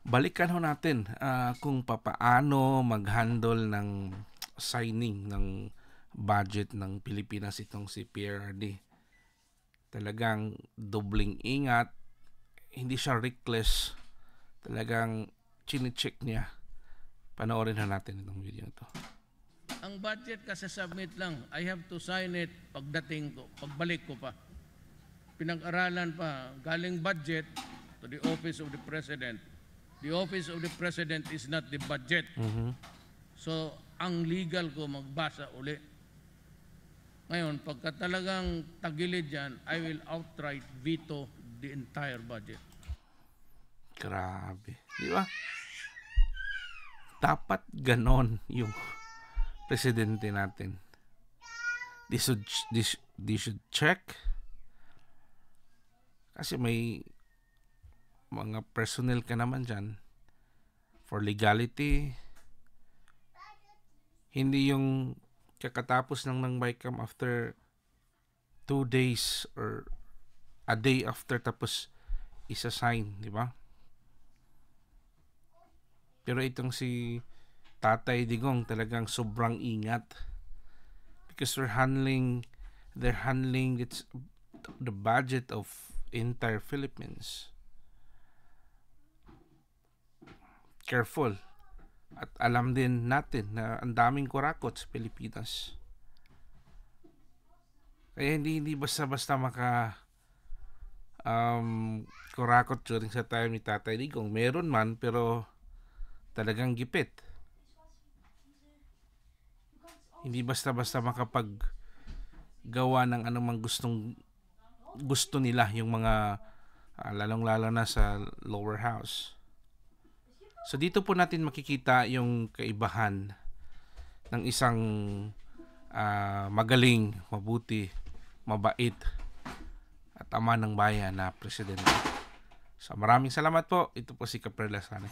Balikan ho natin kung papaano mag-handle ng signing ng budget ng Pilipinas itong si PRRD. Talagang dobling ingat, hindi siya reckless, talagang chine-check niya. Panoorin na natin itong video na to. Ang budget kasi submit lang. I have to sign it pagdating ko, pagbalik ko pa. Pinag-aralan pa, galing budget to the Office of the President. The Office of the President is not the budget. So, ang legal ko magbasa uli. Ngayon, pagka talagang tagilid yan, I will outright veto the entire budget. Grabe. Di ba? Dapat ganon yung presidente natin. They should check. Kasi may mga personnel ka naman dyan for legality. Hindi yung kakatapos ng BICAM after 2 days or a day after tapos isa-sign, di ba? Pero itong si Tatay Digong talagang sobrang ingat because they're handling the budget of entire Philippines. Careful. At alam din natin na ang daming kurakot sa Pilipinas. Kaya hindi basta-basta kurakot during sa time ni Tatay Digong. Meron man pero talagang gipit. Hindi basta-basta makapaggawa ng anumang gusto nila yung mga lalong-lalo na sa lower house. So dito po natin makikita yung kaibahan ng isang magaling, mabuti, mabait at ama ng bayan na presidente. So maraming salamat po. Ito po si Caprel Lasane.